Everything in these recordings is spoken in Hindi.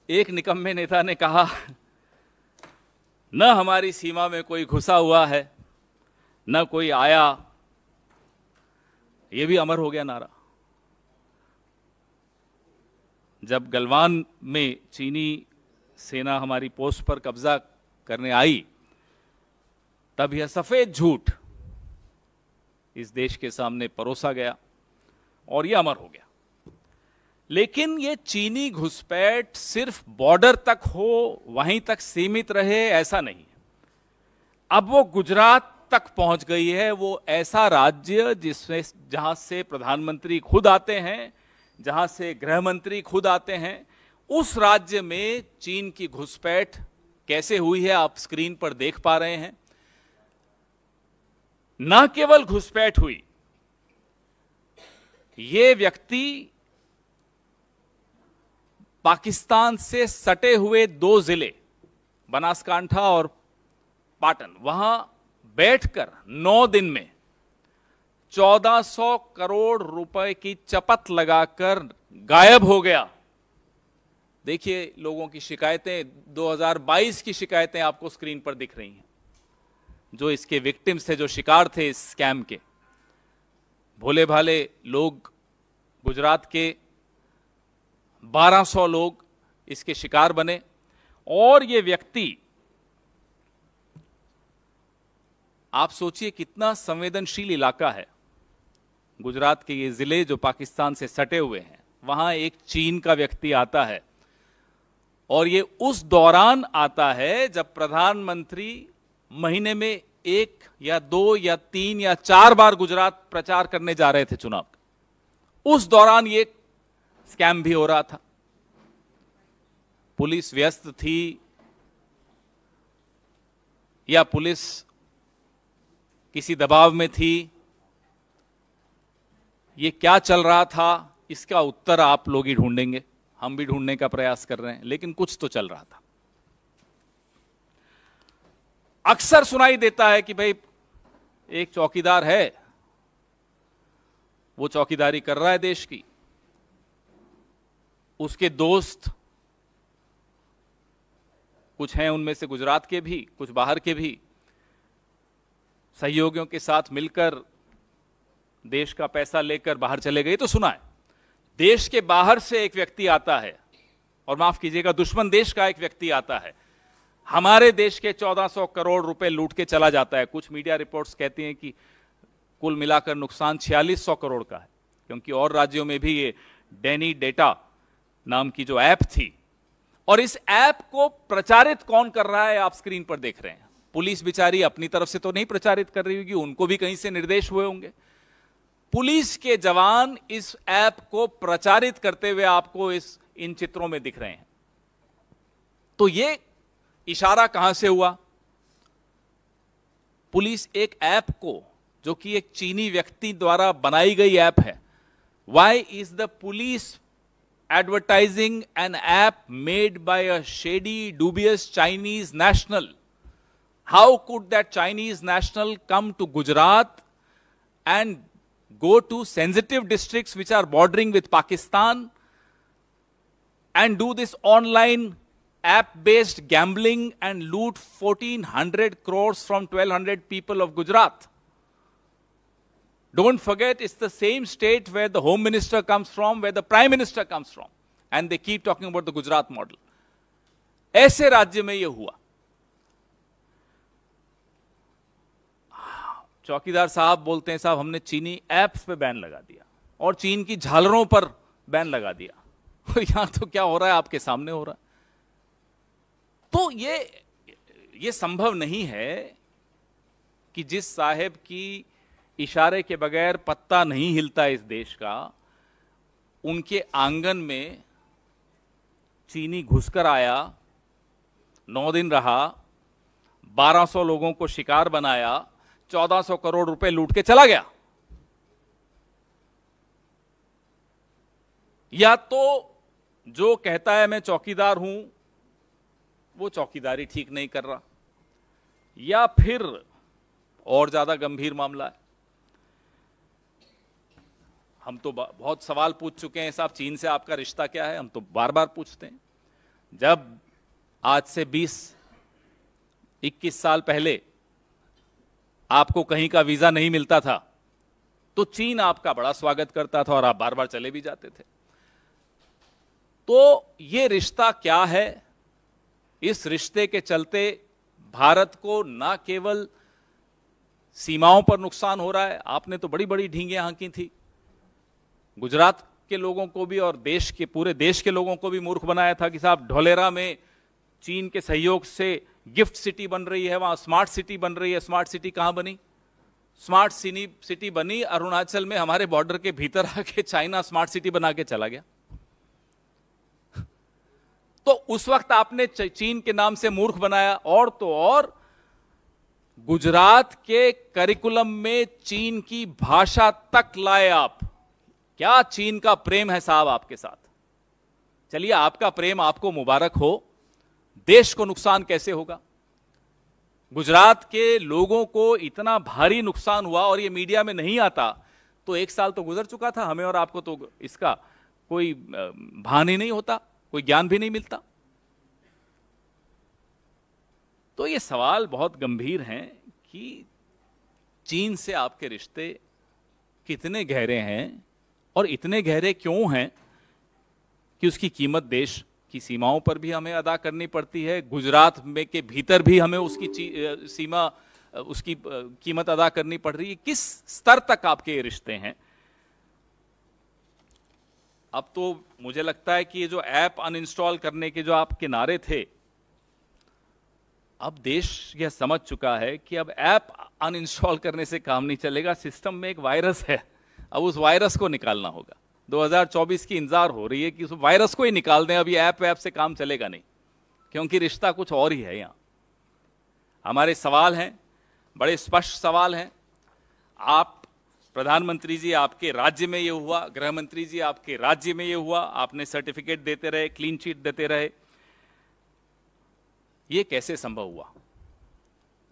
एक निकम्मे नेता ने कहा, न हमारी सीमा में कोई घुसा हुआ है, न कोई आया। ये भी अमर हो गया नारा। जब गलवान में चीनी सेना हमारी पोस्ट पर कब्जा करने आई, तब यह सफेद झूठ इस देश के सामने परोसा गया और यह अमर हो गया। लेकिन ये चीनी घुसपैठ सिर्फ बॉर्डर तक हो, वहीं तक सीमित रहे, ऐसा नहीं है। अब वो गुजरात तक पहुंच गई है। वो ऐसा राज्य जिसमें जहां से प्रधानमंत्री खुद आते हैं, जहां से गृह मंत्री खुद आते हैं, उस राज्य में चीन की घुसपैठ कैसे हुई है आप स्क्रीन पर देख पा रहे हैं। न केवल घुसपैठ हुई, ये व्यक्ति पाकिस्तान से सटे हुए 2 जिले बनासकांठा और पाटन, वहां बैठकर 9 दिन में 1400 करोड़ रुपए की चपत लगाकर गायब हो गया। देखिए, लोगों की शिकायतें, 2022 की शिकायतें आपको स्क्रीन पर दिख रही हैं, जो इसके विक्टिम्स थे, जो शिकार थे इस स्कैम के। भोले भाले लोग, गुजरात के 1200 लोग इसके शिकार बने। और ये व्यक्ति, आप सोचिए कितना संवेदनशील इलाका है। गुजरात के ये जिले जो पाकिस्तान से सटे हुए हैं, वहां एक चीन का व्यक्ति आता है, और ये उस दौरान आता है जब प्रधानमंत्री महीने में 1 या 2 या 3 या 4 बार गुजरात प्रचार करने जा रहे थे चुनाव का। उस दौरान ये स्कैम भी हो रहा था। पुलिस व्यस्त थी या पुलिस किसी दबाव में थी, ये क्या चल रहा था, इसका उत्तर आप लोग ही ढूंढेंगे। हम भी ढूंढने का प्रयास कर रहे हैं, लेकिन कुछ तो चल रहा था। अक्सर सुनाई देता है कि भाई एक चौकीदार है, वो चौकीदारी कर रहा है देश की, उसके दोस्त कुछ हैं, उनमें से गुजरात के भी, कुछ बाहर के भी, सहयोगियों के साथ मिलकर देश का पैसा लेकर बाहर चले गए। तो सुना है, देश के बाहर से एक व्यक्ति आता है, और माफ कीजिएगा, दुश्मन देश का एक व्यक्ति आता है, हमारे देश के 1400 करोड़ रुपए लूट के चला जाता है। कुछ मीडिया रिपोर्ट्स कहती हैं कि कुल मिलाकर नुकसान 4600 करोड़ का है, क्योंकि और राज्यों में भी ये डेनी डेटा नाम की जो ऐप थी, और इस ऐप को प्रचारित कौन कर रहा है आप स्क्रीन पर देख रहे हैं। पुलिस बेचारी अपनी तरफ से तो नहीं प्रचारित कर रही होगी, उनको भी कहीं से निर्देश हुए होंगे। पुलिस के जवान इस ऐप को प्रचारित करते हुए आपको इन चित्रों में दिख रहे हैं। तो ये इशारा कहां से हुआ? पुलिस एक ऐप को, जो कि एक चीनी व्यक्ति द्वारा बनाई गई ऐप है, why is the police advertising an app made by a shady, dubious Chinese national? How could that Chinese national come to Gujarat and go to sensitive districts which are bordering with Pakistan and do this online app-based gambling and loot 1400 crores from 1200 people of Gujarat? Don't forget, it's the same state where the home minister comes from, where the prime minister comes from, and they keep talking about the Gujarat model. ऐसे राज्य में यह हुआ। चौकीदार साहब बोलते हैं, साहब हमने चीनी ऐप्स पे बैन लगा दिया और चीन की झालरों पर बैन लगा दिया। यहां तो क्या हो रहा है, आपके सामने हो रहा है। तो ये संभव नहीं है कि जिस साहेब की इशारे के बगैर पत्ता नहीं हिलता इस देश का, उनके आंगन में चीनी घुसकर आया, 9 दिन रहा, 1200 लोगों को शिकार बनाया, 1400 करोड़ रुपए लूट के चला गया। या तो जो कहता है मैं चौकीदार हूं, वो चौकीदारी ठीक नहीं कर रहा, या फिर और ज्यादा गंभीर मामला है। हम तो बहुत सवाल पूछ चुके हैं, साहब चीन से आपका रिश्ता क्या है, हम तो बार बार पूछते हैं। जब आज से 20-21 साल पहले आपको कहीं का वीजा नहीं मिलता था तो चीन आपका बड़ा स्वागत करता था और आप बार बार चले भी जाते थे। तो ये रिश्ता क्या है? इस रिश्ते के चलते भारत को ना केवल सीमाओं पर नुकसान हो रहा है, आपने तो बड़ी बड़ी ढींगे हाँकी थी, गुजरात के लोगों को भी और देश के पूरे देश के लोगों को भी मूर्ख बनाया था कि साहब ढोलेरा में चीन के सहयोग से गिफ्ट सिटी बन रही है, वहां स्मार्ट सिटी बन रही है। स्मार्ट सिटी कहां बनी? स्मार्ट सिटी बनी अरुणाचल में, हमारे बॉर्डर के भीतर आके चाइना स्मार्ट सिटी बना के चला गया। तो उस वक्त आपने चीन के नाम से मूर्ख बनाया, और तो और गुजरात के करिकुलम में चीन की भाषा तक लाए आप। क्या चीन का प्रेम है साहब आपके साथ? चलिए, आपका प्रेम आपको मुबारक हो, देश को नुकसान कैसे होगा? गुजरात के लोगों को इतना भारी नुकसान हुआ और ये मीडिया में नहीं आता तो 1 साल तो गुजर चुका था, हमें और आपको तो इसका कोई भान ही नहीं होता, कोई ज्ञान भी नहीं मिलता। तो ये सवाल बहुत गंभीर हैं कि चीन से आपके रिश्ते कितने गहरे हैं और इतने गहरे क्यों हैं कि उसकी कीमत देश की सीमाओं पर भी हमें अदा करनी पड़ती है, गुजरात में के भीतर भी हमें उसकी सीमा, उसकी कीमत अदा करनी पड़ रही है। किस स्तर तक आपके ये रिश्ते हैं? अब तो मुझे लगता है कि ये जो ऐप अनइंस्टॉल करने के जो आपके नारे थे, अब देश यह समझ चुका है कि अब ऐप अनइंस्टॉल करने से काम नहीं चलेगा, सिस्टम में एक वायरस है, अब उस वायरस को निकालना होगा। 2024 की इंतजार हो रही है कि उस वायरस को ही निकाल दें, अभी ऐप से काम चलेगा नहीं, क्योंकि रिश्ता कुछ और ही है। यहां हमारे सवाल हैं, बड़े स्पष्ट सवाल हैं। आप प्रधानमंत्री जी, आपके राज्य में ये हुआ, गृह मंत्री जी आपके राज्य में ये हुआ, आपने सर्टिफिकेट देते रहे, क्लीन चिट देते रहे, ये कैसे संभव हुआ?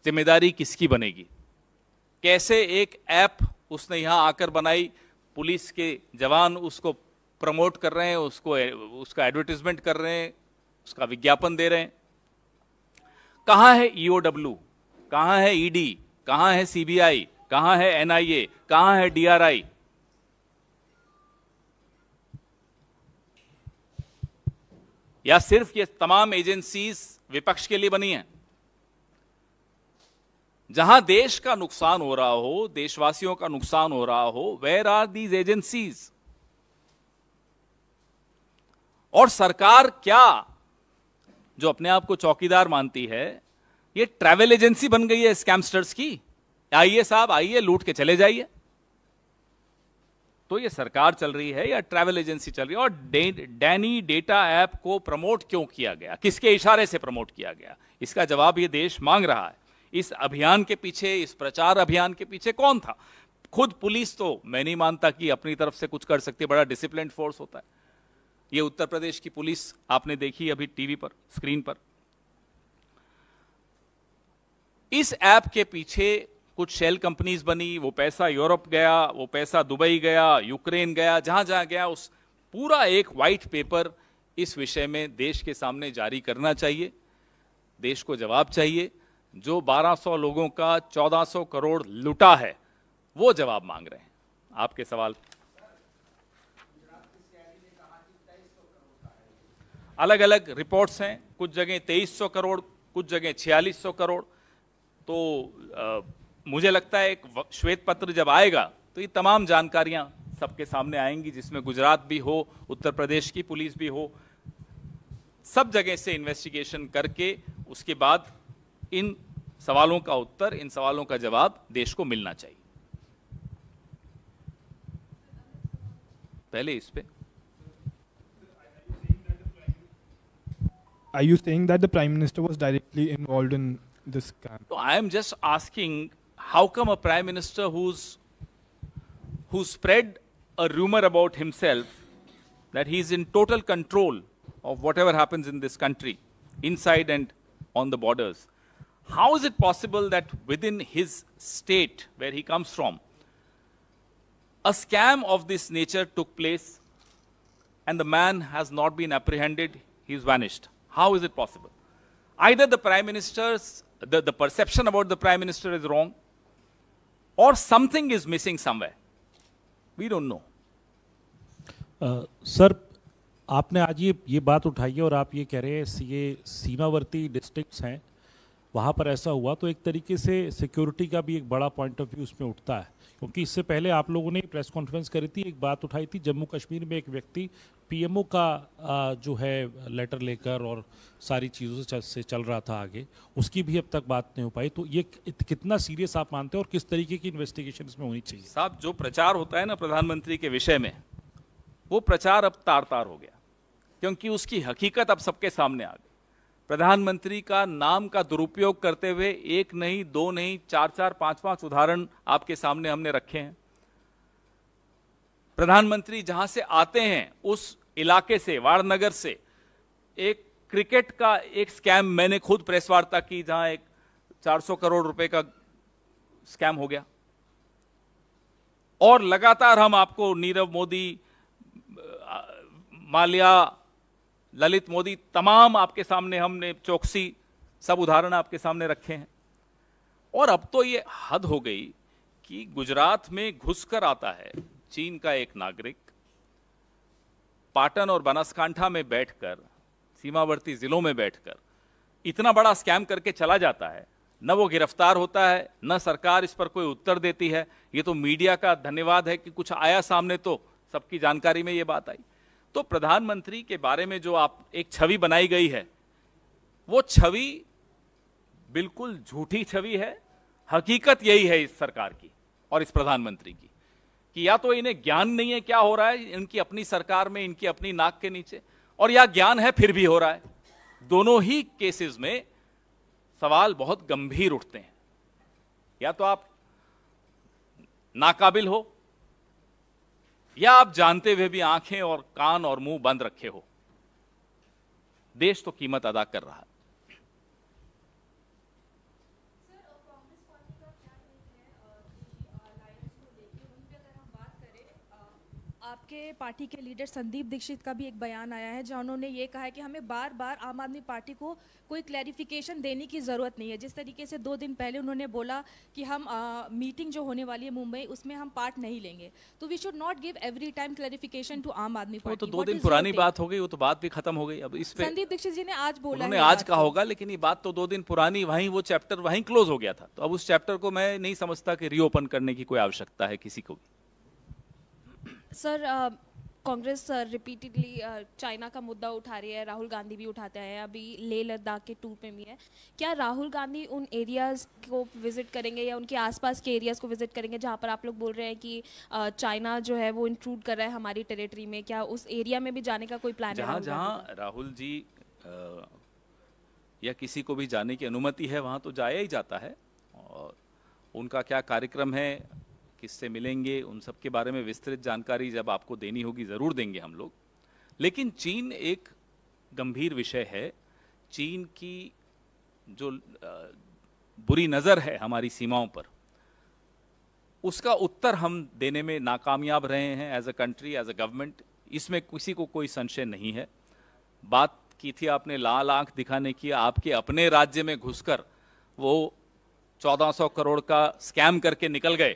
जिम्मेदारी किसकी बनेगी? कैसे एक ऐप उसने यहां आकर बनाई, पुलिस के जवान उसको प्रमोट कर रहे हैं, उसका एडवर्टाइजमेंट कर रहे हैं, उसका विज्ञापन दे रहे हैं। कहां है ईओडब्ल्यू, कहां है ईडी, कहां है सीबीआई, कहां है एनआईए, कहां है डीआरआई? या सिर्फ ये तमाम एजेंसीज विपक्ष के लिए बनी हैं? जहां देश का नुकसान हो रहा हो, देशवासियों का नुकसान हो रहा हो, वेयर आर दीज एजेंसीज? और सरकार क्या, जो अपने आप को चौकीदार मानती है, ये ट्रैवल एजेंसी बन गई है स्कैमस्टर्स की? आइए साहब, आइए, लूट के चले जाइए। तो ये सरकार चल रही है या ट्रैवल एजेंसी चल रही है? और डैनी डेटा ऐप को प्रमोट क्यों किया गया, किसके इशारे से प्रमोट किया गया? इसका जवाब ये देश मांग रहा है। इस अभियान के पीछे, इस प्रचार अभियान के पीछे कौन था? खुद पुलिस तो मैं नहीं मानता कि अपनी तरफ से कुछ कर सकती है, बड़ा डिसिप्लिन्ड फोर्स होता है। ये उत्तर प्रदेश की पुलिस आपने देखी अभी टीवी पर, स्क्रीन पर। इस ऐप के पीछे कुछ शेल कंपनीज बनी, वो पैसा यूरोप गया, वो पैसा दुबई गया, यूक्रेन गया, जहां जहां गया, उस पूरा एक व्हाइट पेपर इस विषय में देश के सामने जारी करना चाहिए। देश को जवाब चाहिए। जो 1200 लोगों का 1400 करोड़ लुटा है, वो जवाब मांग रहे हैं। आपके सवाल अलग अलग रिपोर्ट्स हैं, कुछ जगह 2300 करोड़, कुछ जगह 4600 करोड़। तो मुझे लगता है एक श्वेत पत्र जब आएगा तो ये तमाम जानकारियां सबके सामने आएंगी, जिसमें गुजरात भी हो, उत्तर प्रदेश की पुलिस भी हो, सब जगह से इन्वेस्टिगेशन करके उसके बाद इन सवालों का उत्तर, इन सवालों का जवाब देश को मिलना चाहिए। पहले इस पे, Are you saying that the Prime Minister was directly involved in this scam? So I am just asking, how come a Prime Minister who spread a rumor about himself that he is in total control of whatever happens in this country, inside and on the borders, how is it possible that within his state where he comes from, a scam of this nature took place and the man has not been apprehended, he is vanished? How is it possible? Either the prime minister's, the perception about the prime minister is wrong, or something is missing somewhere. We don't know. Sir, आपने आज ये बात उठाई है और आप ये कह रहे हैं ये सीमावर्ती डिस्ट्रिक्ट्स हैं, वहाँ पर ऐसा हुआ, तो एक तरीके से सिक्योरिटी का भी एक बड़ा पॉइंट ऑफ व्यू उसमें उठता है, क्योंकि इससे पहले आप लोगों ने प्रेस कॉन्फ्रेंस करी थी, एक बात उठाई थी, जम्मू कश्मीर में एक व्यक्ति पीएमओ का जो है लेटर लेकर और सारी चीज़ों से चल रहा था आगे, उसकी भी अब तक बात नहीं हो पाई। तो ये कितना सीरियस आप मानते हैं और किस तरीके की इन्वेस्टिगेशन इसमें होनी चाहिए? साहब, जो प्रचार होता है ना प्रधानमंत्री के विषय में, वो प्रचार अब तार तार हो गया, क्योंकि उसकी हकीकत अब सबके सामने आ गई। प्रधानमंत्री का नाम का दुरुपयोग करते हुए एक नहीं, दो नहीं, चार चार, पांच पांच उदाहरण आपके सामने हमने रखे हैं। प्रधानमंत्री जहां से आते हैं उस इलाके से, वारनगर से, एक क्रिकेट का एक स्कैम मैंने खुद प्रेस वार्ता की, जहां एक 400 करोड़ रुपए का स्कैम हो गया। और लगातार हम आपको नीरव मोदी, माल्या, ललित मोदी, तमाम आपके सामने हमने, चौकसी, सब उदाहरण आपके सामने रखे हैं। और अब तो ये हद हो गई कि गुजरात में घुसकर आता है चीन का एक नागरिक, पाटन और बनासकांठा में बैठकर, सीमावर्ती जिलों में बैठकर इतना बड़ा स्कैम करके चला जाता है। न वो गिरफ्तार होता है, न सरकार इस पर कोई उत्तर देती है। ये तो मीडिया का धन्यवाद है कि कुछ आया सामने तो सबकी जानकारी में ये बात आई। तो प्रधानमंत्री के बारे में जो आप एक छवि बनाई गई है, वो छवि बिल्कुल झूठी छवि है। हकीकत यही है इस सरकार की और इस प्रधानमंत्री की, कि या तो इन्हें ज्ञान नहीं है क्या हो रहा है इनकी अपनी सरकार में, इनकी अपनी नाक के नीचे, और या ज्ञान है फिर भी हो रहा है। दोनों ही केसेस में सवाल बहुत गंभीर उठते हैं। या तो आप नाकाबिल हो, या आप जानते हुए भी आंखें और कान और मुंह बंद रखे हो। देश तो कीमत अदा कर रहा है। आपके पार्टी के लीडर संदीप दीक्षित का भी एक बयान आया है, जहां उन्होंने ये कहा है कि हमें बार बार आम आदमी पार्टी को कोई क्लैरिफिकेशन देने की ज़रूरत नहीं है। जिस तरीके से 2 दिन पहले उन्होंने बोला कि हम मीटिंग जो होने वाली है मुंबई, उसमें हम पार्ट नहीं लेंगे, तो we should not give every time clarification to Aam Aadmi party. वो तो 2 दिन पुरानी बात हो गई, वो तो बात भी खत्म हो गई। अब इस पे संदीप दीक्षित जी ने आज बोला, उन्होंने आज कहा होगा, लेकिन ये बात तो 2 दिन पुरानी, वहीं वो चैप्टर वहीं क्लोज हो गया था। तो अब उस चैप्टर को मैं नहीं समझता कि रीओपन करने की कोई आवश्यकता है किसी को भी। सर, कांग्रेस रिपीटेडली चाइना का मुद्दा उठा रही है, राहुल गांधी भी उठाते हैं, अभी लेह लद्दाख के टूर पे भी है। क्या राहुल गांधी उन एरियाज़ को विजिट करेंगे या उनके आसपास के एरियाज़ को विजिट करेंगे जहां पर आप लोग बोल रहे हैं कि चाइना जो है वो इंट्रूड कर रहा है हमारी टेरिटरी में? क्या उस एरिया में भी जाने का कोई प्लान है? जहां राहुल जी या किसी को भी जाने की अनुमति है, वहां तो जाया ही जाता है। और उनका क्या कार्यक्रम है, किससे मिलेंगे, उन सब के बारे में विस्तृत जानकारी जब आपको देनी होगी ज़रूर देंगे हम लोग। लेकिन चीन एक गंभीर विषय है। चीन की जो बुरी नज़र है हमारी सीमाओं पर, उसका उत्तर हम देने में नाकामयाब रहे हैं as a country, as a government. इसमें किसी को कोई संशय नहीं है। बात की थी आपने लाल आंख दिखाने की, आपके अपने राज्य में घुसकर वो 1400 करोड़ का स्कैम करके निकल गए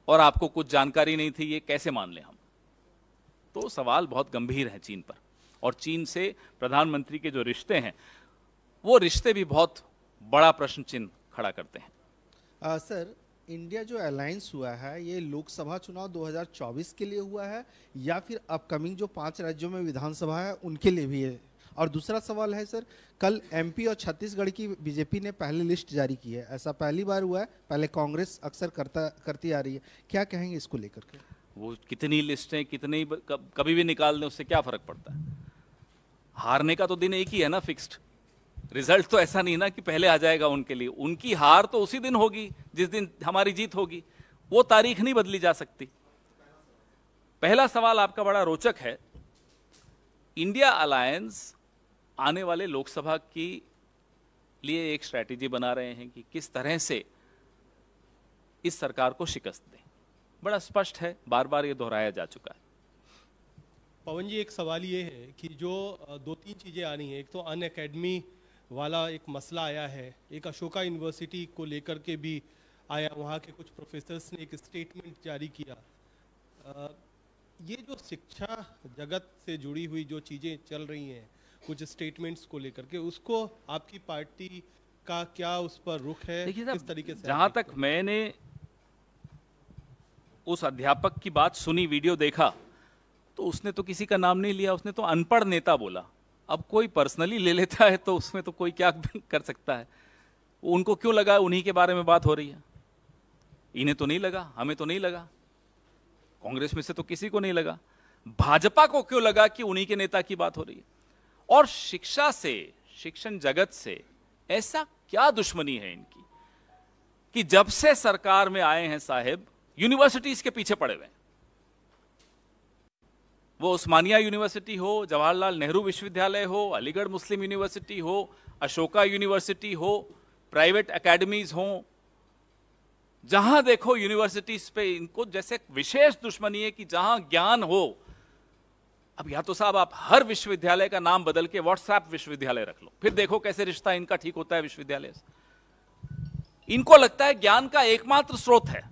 और आपको कुछ जानकारी नहीं थी, ये कैसे मान लें हम? तो सवाल बहुत गंभीर है चीन पर। और चीन से प्रधानमंत्री के जो रिश्ते हैं, वो रिश्ते भी बहुत बड़ा प्रश्न चिन्ह खड़ा करते हैं। सर, इंडिया जो अलायंस हुआ है, ये लोकसभा चुनाव 2024 के लिए हुआ है या फिर अपकमिंग जो 5 राज्यों में विधानसभा है उनके लिए भी है? और दूसरा सवाल है सर, कल एमपी और छत्तीसगढ़ की बीजेपी ने पहली लिस्ट जारी की है, ऐसा पहली बार हुआ है, पहले कांग्रेस अक्सर करती आ रही है, क्या कहेंगे इसको लेकर के? वो कितनी लिस्टें कितनी कभी भी निकाल दें, उससे क्या फर्क पड़ता है? हारने का तो दिन एक ही है ना, फिक्स्ड। रिजल्ट तो ऐसा नहीं ना कि पहले आ जाएगा उनके लिए। उनकी हार तो उसी दिन होगी जिस दिन हमारी जीत होगी, वो तारीख नहीं बदली जा सकती। पहला सवाल आपका बड़ा रोचक है। इंडिया अलायंस आने वाले लोकसभा की लिए एक स्ट्रैटेजी बना रहे हैं कि किस तरह से इस सरकार को शिकस्त दें। बड़ा स्पष्ट है, बार बार ये दोहराया जा चुका है। पवन जी, एक सवाल ये है कि जो दो तीन चीज़ें आनी है। एक तो अन अकेडमी वाला एक मसला आया है, एक अशोका यूनिवर्सिटी को लेकर के भी आया, वहाँ के कुछ प्रोफेसर्स ने एक स्टेटमेंट जारी किया। ये जो शिक्षा जगत से जुड़ी हुई जो चीज़ें चल रही हैं कुछ स्टेटमेंट्स को लेकर के, उसको आपकी पार्टी का क्या उस पर रुख है? देखिए किस साहब, तरीके से जहां तक मैंने उस अध्यापक की बात सुनी, वीडियो देखा, तो उसने तो किसी का नाम नहीं लिया, उसने तो अनपढ़ नेता बोला। अब कोई पर्सनली ले लेता है तो उसमें तो कोई क्या कर सकता है। उनको क्यों लगा उन्हीं के बारे में बात हो रही है? इन्हें तो नहीं लगा, हमें तो नहीं लगा, कांग्रेस में से तो किसी को नहीं लगा। भाजपा को क्यों लगा कि उन्हीं के नेता की बात हो रही है? और शिक्षा से, शिक्षण जगत से ऐसा क्या दुश्मनी है इनकी कि जब से सरकार में आए हैं साहेब, यूनिवर्सिटीज के पीछे पड़े हुए हैं। वो उस्मानिया यूनिवर्सिटी हो, जवाहरलाल नेहरू विश्वविद्यालय हो, अलीगढ़ मुस्लिम यूनिवर्सिटी हो, अशोका यूनिवर्सिटी हो, प्राइवेट एकेडमीज हो, जहां देखो यूनिवर्सिटीज पे इनको जैसे विशेष दुश्मनी है कि जहां ज्ञान हो। अब या तो साहब आप हर विश्वविद्यालय का नाम बदल के व्हाट्सएप विश्वविद्यालय रख लो, फिर देखो कैसे रिश्ता इनका ठीक होता है विश्वविद्यालय से। इनको लगता है ज्ञान का एकमात्र स्रोत है,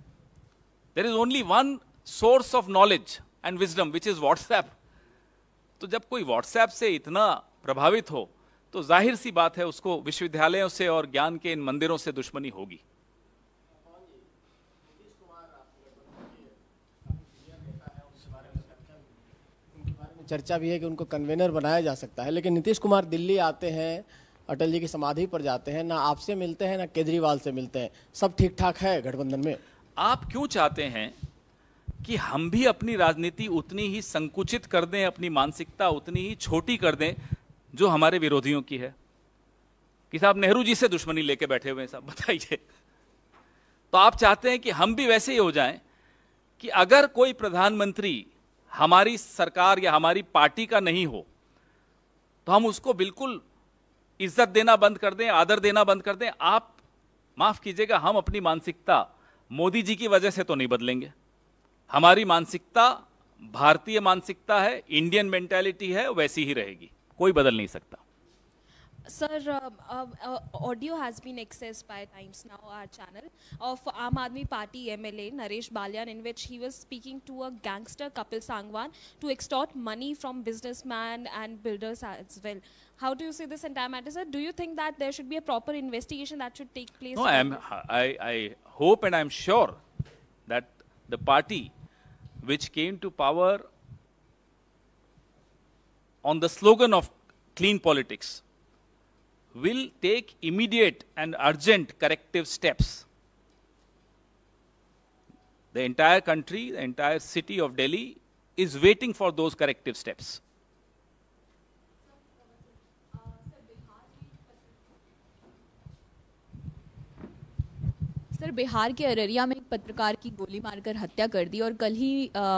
there is only one source of knowledge and wisdom which is WhatsApp. तो जब कोई व्हाट्सएप से इतना प्रभावित हो तो जाहिर सी बात है उसको विश्वविद्यालयों से और ज्ञान के इन मंदिरों से दुश्मनी होगी। चर्चा भी है कि उनको कन्वेनर बनाया जा सकता है, लेकिन नीतीश कुमार दिल्ली आते हैं, अटल जी की समाधि पर जाते हैं, ना आपसे मिलते हैं ना केजरीवाल से मिलते हैं। सब ठीक ठाक है गठबंधन में? आप क्यों चाहते हैं कि हम भी अपनी राजनीति उतनी ही संकुचित कर दें, अपनी मानसिकता उतनी ही छोटी कर दें जो हमारे विरोधियों की है? कि साहब नेहरू जी से दुश्मनी लेके बैठे हुए हैं साहब, बताइए। तो आप चाहते हैं कि हम भी वैसे ही हो जाएं कि अगर कोई प्रधानमंत्री हमारी सरकार या हमारी पार्टी का नहीं हो तो हम उसको बिल्कुल इज्जत देना बंद कर दें, आदर देना बंद कर दें? आप माफ कीजिएगा, हम अपनी मानसिकता मोदी जी की वजह से तो नहीं बदलेंगे। हमारी मानसिकता भारतीय मानसिकता है, इंडियन मेंटालिटी है, वैसी ही रहेगी, कोई बदल नहीं सकता। Sir, audio has been accessed by Times Now, our channel, of Aam Aadmi Party MLA Naresh Balyan, in which he was speaking to a gangster Kapil Sangwan to extort money from businessmen and builders as well. How do you see this entire matter, sir? Do you think that there should be a proper investigation that should take place? No, I hope and I'm sure that the party which came to power on the slogan of clean politics will take immediate and urgent corrective steps. The entire country, the entire city of Delhi is waiting for those corrective steps. Sir, Bihar के अररिया में एक पत्रकार की गोली मारकर हत्या कर दी और कल ही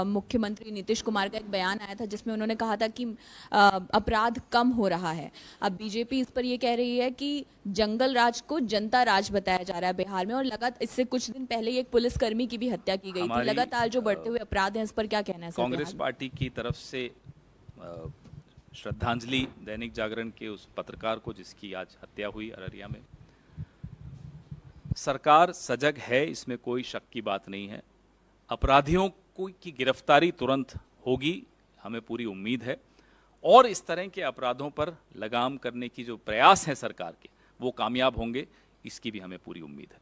मुख्यमंत्री नीतीश कुमार का एक बयान आया था जिसमें उन्होंने कहा था कि अपराध कम हो रहा है। अब बीजेपी इस पर ये कह रही है कि जंगल राज को जनता राज बताया जा रहा है बिहार में, और लगातार इससे कुछ दिन पहले एक पुलिसकर्मी की भी हत्या की गई थी। लगातार जो बढ़ते हुए अपराध हैं, इस पर क्या कहना है सर? कांग्रेस पार्टी की तरफ से श्रद्धांजलि दैनिक जागरण के उस पत्रकार को जिसकी आज हत्या हुई अररिया में। सरकार सजग है, इसमें कोई शक की बात नहीं है। अपराधियों की गिरफ्तारी तुरंत होगी, हमें पूरी उम्मीद है, और इस तरह के अपराधों पर लगाम करने की जो प्रयास है सरकार के, वो कामयाब होंगे, इसकी भी हमें पूरी उम्मीद है।